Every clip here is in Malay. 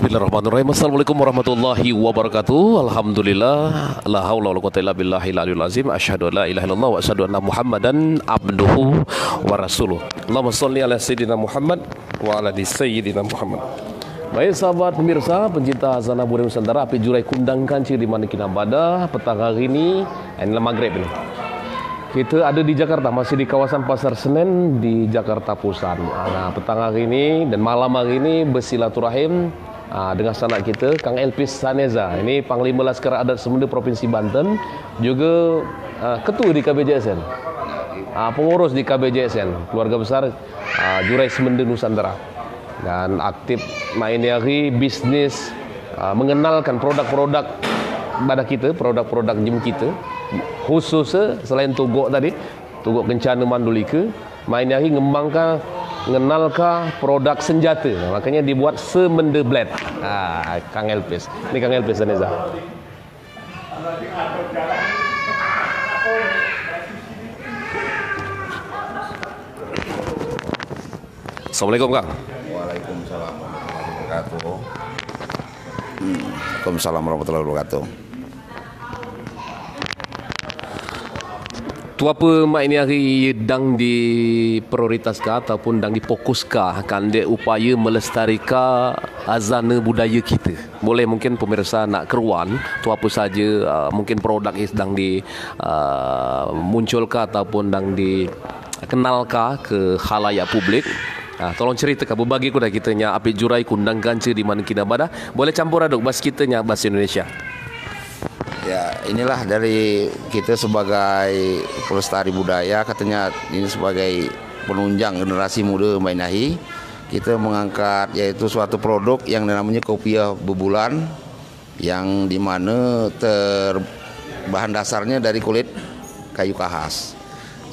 Bismillahirrahmanirrahim. Assalamualaikum warahmatullahi wabarakatuh. Alhamdulillah, la haula wala quwwata illa billahil aliyil azim. Asyhadu an la ilaha illallah wa asyhadu anna Muhammadan abduhu wa rasuluh. Allahumma shalli ala sayyidina Muhammad wa ala ali sayyidina Muhammad. Baik sahabat pemirsa, pencinta Hazanah Budaya Nusantara, api jurai kundang kanci di mana kita pada petang hari ini, inilah maghrib ini. Kita ada di Jakarta, masih di kawasan Pasar Senen di Jakarta Pusat. Nah, petang hari ini dan malam hari ini bersilaturahim dengan sanak kita, Kang Elpis Saneza. Ini Panglima Laskar Adat Semenda Provinsi Banten, juga ketua di KBJSN, pengurus di KBJSN, keluarga besar Jurai Semenda Nusantara. Dan aktif main hari bisnis, mengenalkan produk-produk pada kita, produk-produk jem kita. Khususnya selain tugok tadi, tugok kencana mandulika, main hari ngembangkan, mengenalkan produk senjata. Makanya dibuat Semenda Blade. Kang Elpis. Ini Kang Elpis Saneza. Assalamualaikum Kang. Waalaikumsalam warahmatullahi wabarakatuh. Waalaikumsalam warahmatullahi wabarakatuh. Tu apa mak ini hari dang diprioritaskan ataupun dang difokuskan kan dia upaya melestarikan azana budaya kita. Boleh mungkin pemirsa nak keruan tu apa saja mungkin produk yang sedang dimunculkan ataupun dang dikenalkan ke khalayak publik. Tolong ceritakan, berbagi kuda kita nya api jurai kundang kanci di mana kita bada. Boleh campur aduk bahasa kita nya bahasa Indonesia. Ya, inilah dari kita sebagai pelestari budaya, katanya ini sebagai penunjang generasi muda Mainahi. Kita mengangkat yaitu suatu produk yang namanya kopiah bebulan, yang dimana bahan dasarnya dari kulit kayu kahas.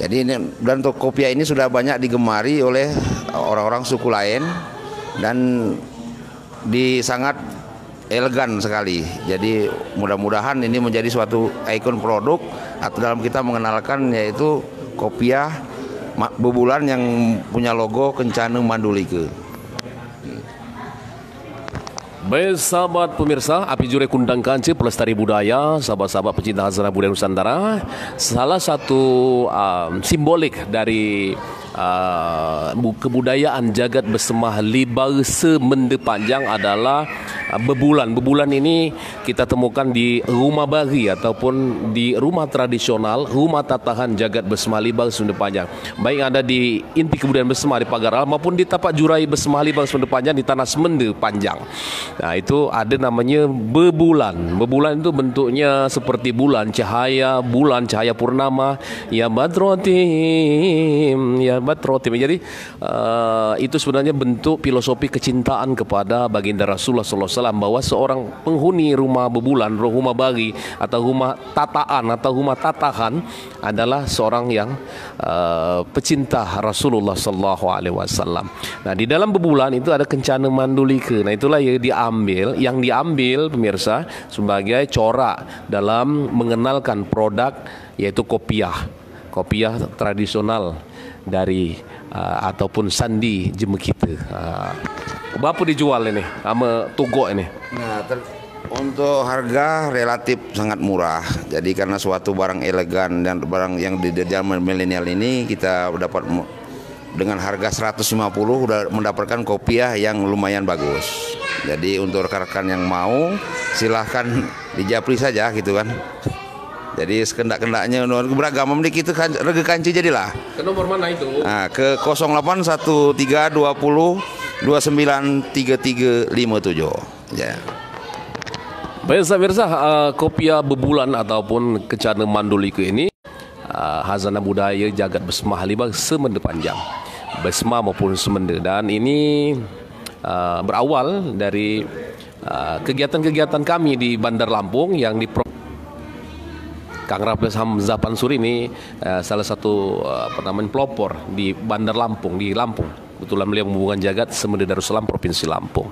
Jadi ini, dan untuk kopiah ini sudah banyak digemari oleh orang-orang suku lain dan sangat elegan sekali. Jadi mudah-mudahan ini menjadi suatu ikon produk atau dalam kita mengenalkan yaitu kopiah bebulan yang punya logo Kencana Mandulika. Baik sahabat pemirsa, api jurai kundang kanci pelestari budaya, sahabat-sahabat pecinta Hazanah Budaya Nusantara, salah satu simbolik dari kebudayaan jagat bersemah libar Semenda Panjang adalah bebulan. Bebulan ini kita temukan di rumah bari ataupun di rumah tradisional, rumah tatahan jagat bersemah libar Semenda Panjang. Baik ada di inti kebudayaan bersemah di Pagaral maupun di tapak jurai bersemah libar Semenda Panjang di tanah Semenda Panjang. Nah, itu ada namanya bebulan. Bebulan itu bentuknya seperti bulan, cahaya purnama, ya badrotim, ya badrotim. Jadi itu sebenarnya bentuk filosofi kecintaan kepada baginda Rasulullah SAW, bahwa seorang penghuni rumah bebulan, rumah bagi atau rumah tataan atau rumah tatahan adalah seorang yang pecinta Rasulullah SAW. Nah, di dalam bebulan itu ada Kencana Mandulika. Nah, itulah yang diambil pemirsa sebagai corak dalam mengenalkan produk yaitu kopiah tradisional dari ataupun sandi jeme kita. Berapa dijual ini sama tugok ini? Nah, untuk harga relatif sangat murah. Jadi karena suatu barang elegan dan barang yang di zaman milenial ini kita dapat dengan harga 150 udah mendapatkan kopiah yang lumayan bagus. Jadi untuk rekan-rekan yang mau silahkan dijapri saja gitu kan. Jadi sekendak-kendaknya beragam dikit kan rega kanci jadilah. Ke nomor mana itu? Nah, ke 081320293357 ya. Baik pemirsa, kopiah bebulan ataupun Kencana Mandulika ini hazanah budaya jagat bersemah libar Semenda Panjang, bersemah maupun semenda. Dan ini berawal dari kegiatan-kegiatan kami di Bandar Lampung yang di Kang Raffles Hamzah Pansuri ini salah satu pelopor di Bandar Lampung, di Lampung. Kebetulan beliau hubungan jagat Semenda Darussalam Provinsi Lampung.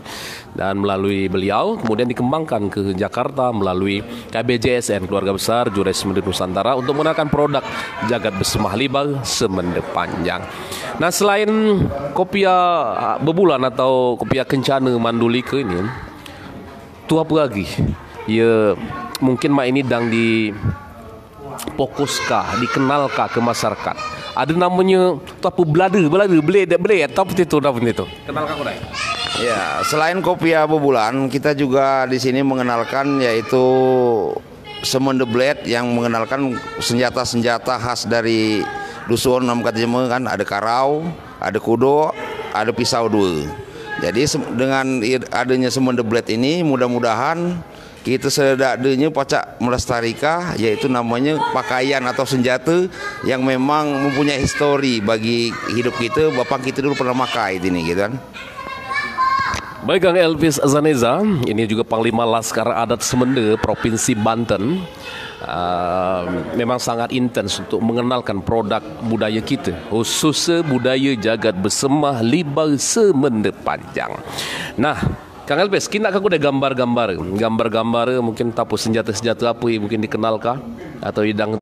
Dan melalui beliau kemudian dikembangkan ke Jakarta melalui KBJSN, Keluarga Besar Jurai Semenda Nusantara, untuk menggunakan produk jagat bersemah libar Semenda Panjang. Nah, selain kopiah bebulan atau kopiah Kencana Mandulika ini, tu apa lagi? Ya mungkin mak ini dang di fokuskah, dikenalkah ke masyarakat. Ada namanya tu apa blade, blade atau apa itu namanya itu. Kenalkah kau dah? Ya, selain kopi Abu Bulan, kita juga di sini mengenalkan yaitu Semende Blade yang mengenalkan senjata-senjata khas dari dusun nam kata jema kan, ada karau, ada kudo, ada pisau dua. Jadi dengan adanya Semende Blade ini mudah-mudahan kita sedadanya pacak melestarikan yaitu namanya pakaian atau senjata yang memang mempunyai histori bagi hidup kita. Bapak kita dulu pernah pakai ini gitu kan. Baik Kang Elvis Azaneza, ini juga Panglima Laskar Adat Semende Provinsi Banten. Memang sangat intens untuk mengenalkan produk budaya kita, khususnya budaya jagat bersemah libar semende panjang. Nah, Kang Elvis, kita aku ada gambar-gambar mungkin tapu senjata-senjata apa yang mungkin dikenalkah atau yang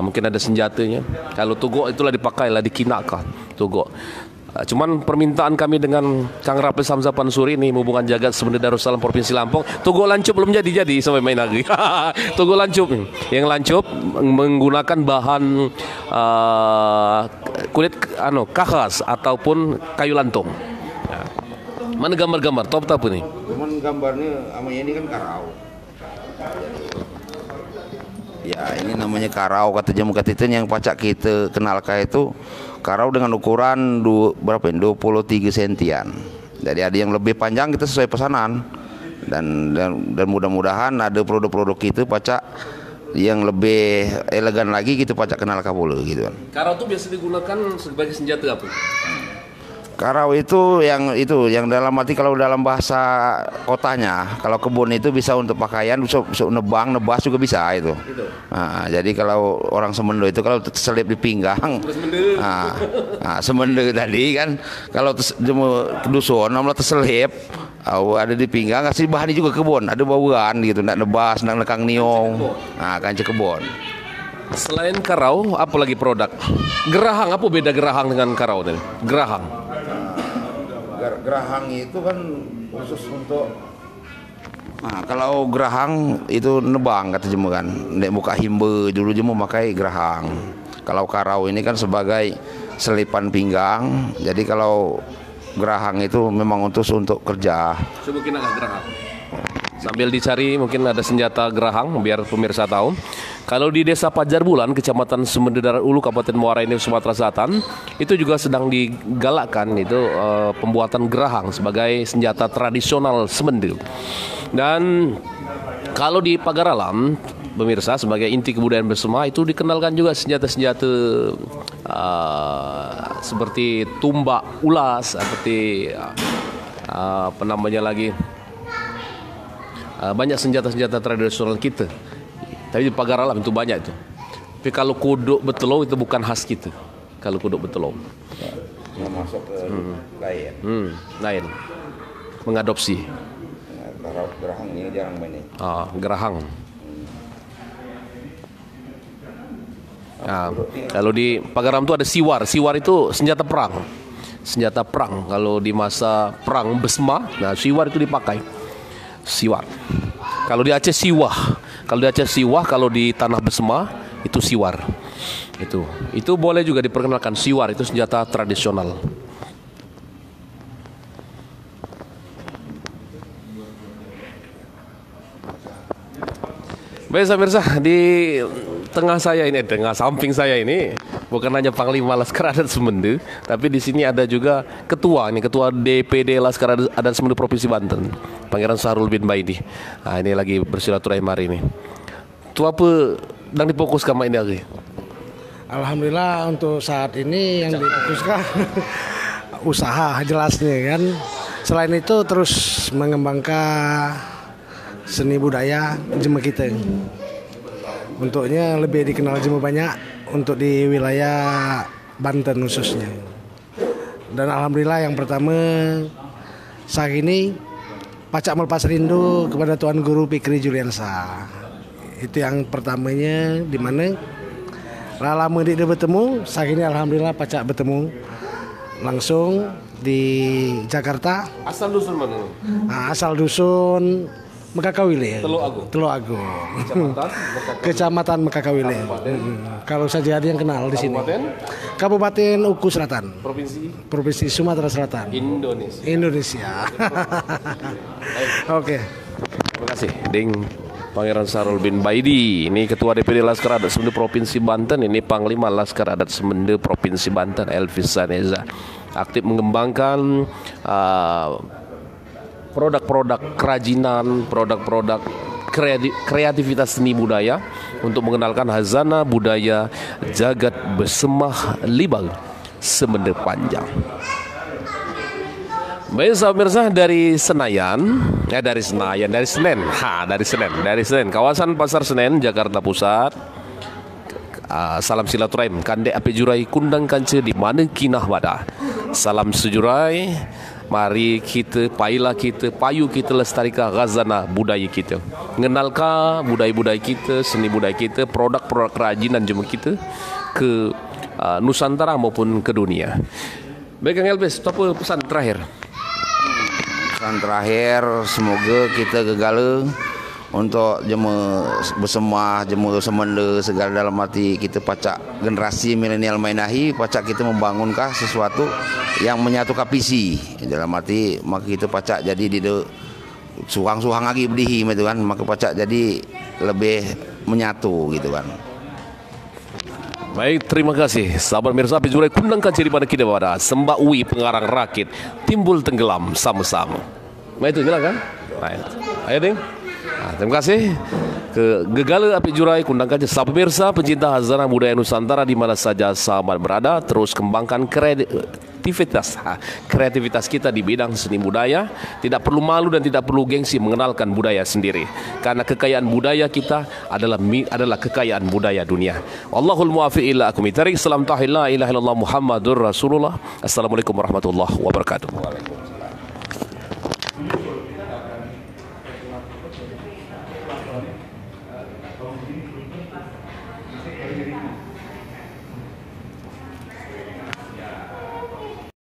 mungkin ada senjatanya. Kalau tugok itulah dipakailah dikinakah tugok. Cuman permintaan kami dengan Kang Rapis Hamzah Pansuri ini hubungan jagat Semende Darussalam Provinsi Lampung, tugok lancup belum jadi sampai main lagi. Tugok lancup yang lancup menggunakan bahan kulit kakas ataupun kayu lantung. Mana gambar-gambar top ini? Cuman gambarnya sama ini kan karau. Ya, ini namanya karau kata jamu kata itu yang pacak kita kenalkan itu karau dengan ukuran 23 sentian. Jadi ada yang lebih panjang kita sesuai pesanan. Dan mudah-mudahan ada produk-produk kita pacak yang lebih elegan lagi kita pacak kenal kapula gitu kan. Karau itu biasa digunakan sebagai senjata apa? Karau itu yang dalam arti kalau dalam bahasa kotanya, kalau kebun itu bisa untuk pakaian, bisa nebas juga bisa itu. Nah, jadi kalau orang Semendo itu kalau terselip di pinggang, Semendo tadi kan kalau dusun namanya terselip, ada di pinggang, kasih bahan juga kebun, ada bauan gitu, nak nebas, nak nekang niong, kanca kebun. Selain karau, apa lagi produk? Gerahang, apa beda gerahang dengan karau tadi? Gerahang. Gerahang itu kan khusus untuk kalau gerahang itu nebang kata jemu kan. Nek muka himbe dulu jemu pakai gerahang. Kalau karau ini kan sebagai selipan pinggang. Jadi kalau gerahang itu memang untuk kerja. Coba kita gerahang. Sambil dicari mungkin ada senjata gerahang biar pemirsa tahu. Kalau di Desa Pajar Bulan, Kecamatan Semende Darat Ulu, Kabupaten Muara Enim, Sumatera Selatan, itu juga sedang digalakkan itu pembuatan gerahang sebagai senjata tradisional Semende. Dan kalau di Pagar Alam, pemirsa sebagai inti kebudayaan bersama itu dikenalkan juga senjata-senjata seperti tumbak ulas, seperti apa namanya lagi, banyak senjata-senjata tradisional kita. Tapi di Pagar Alam itu banyak itu. Tapi kalau kuduk betelou itu bukan khas kita. Kalau kuduk betelou. Masuk ke lain. Lain. Mengadopsi. Gerahang ini jarang main. Gerahang. Kalau di Pagar Alam itu ada siwar. Siwar itu senjata perang. Senjata perang. Kalau di masa perang Besma, siwar itu dipakai. Siwar. Kalau di Aceh siwah. Kalau di tanah Besma itu siwar. Itu boleh juga diperkenalkan. Siwar itu senjata tradisional. Baik pemirsa, di tengah samping saya ini bukan hanya Panglima Laskar Adat Semende, tapi di sini ada juga ketua DPD Laskar Adat Semende Provinsi Banten, Pangeran Sahrul bin Baidi. Ini lagi bersilaturahim hari ini. Itu apa yang difokuskan ini lagi? Alhamdulillah untuk saat ini yang difokuskan usaha jelasnya kan. Selain itu terus mengembangkan seni budaya jema kita. Untuknya lebih dikenal jema banyak untuk di wilayah Banten khususnya. Dan alhamdulillah yang pertama saat ini pacak melepas rindu kepada Tuan Guru Fikri Juliansa. Itu yang pertamanya, di mana lama dia bertemu, saat ini alhamdulillah pacak bertemu langsung di Jakarta. Asal dusun mana? Asal dusun Mekakawile. Teluk Agung. Kecamatan Mekakawile. Kalau saja ada yang kenal di sini. Kabupaten Uku Selatan. Provinsi Sumatera Selatan. Indonesia. Oke. Terima kasih, Ding. Pangeran Sarul bin Baidi, ini Ketua DPD Laskar Adat Semende Provinsi Banten, ini Panglima Laskar Adat Semende Provinsi Banten, Elvis Saneza. Aktif mengembangkan produk-produk kerajinan, produk-produk kreativitas seni budaya untuk mengenalkan hazana budaya jagat bersemah libang Semende Panjang. Baik sahabat pemirsa, dari Senen, kawasan Pasar Senen, Jakarta Pusat. Salam silaturahim, kandek api jurai kundang kanca di mana kinah wada. Salam sejurai, mari kita payu kita lestarikan khazanah budaya kita. Mengenalkan budaya-budaya kita, seni budaya kita, produk-produk kerajinan jemaah kita ke Nusantara maupun ke dunia. Baik Kang Elvis, apa pesan terakhir? Pesan terakhir, semoga kita gegala untuk bersemah, semenda segala dalam hati kita pacak generasi milenial mainahi, pacak kita membangunkah sesuatu yang menyatukan visi dalam hati, maka kita pacak jadi di suhang-suhang lagi bedihi gitu kan, maka pacak jadi lebih menyatu gitu kan. Baik, terima kasih sahabat mirsa Pijurai kundang kanciri pada kita pada Sembah Uwi pengarang rakit timbul tenggelam sama-sama. Baik itu jelas kan? Baik. Ayo Ding. Terima kasih ke Gegala Api Jurai kundang kanciri sahabat mirsa pencinta hazanah budaya Nusantara di mana saja sahabat berada, terus kembangkan kreativitas kita di bidang seni budaya. Tidak perlu malu dan tidak perlu gengsi mengenalkan budaya sendiri, karena kekayaan budaya kita adalah kekayaan budaya dunia. Wallahul muwaffiq ila aqwamit thariq. Salam tahiyya la ilaha illallah Muhammadur Rasulullah. Assalamualaikum warahmatullahi wabarakatuh.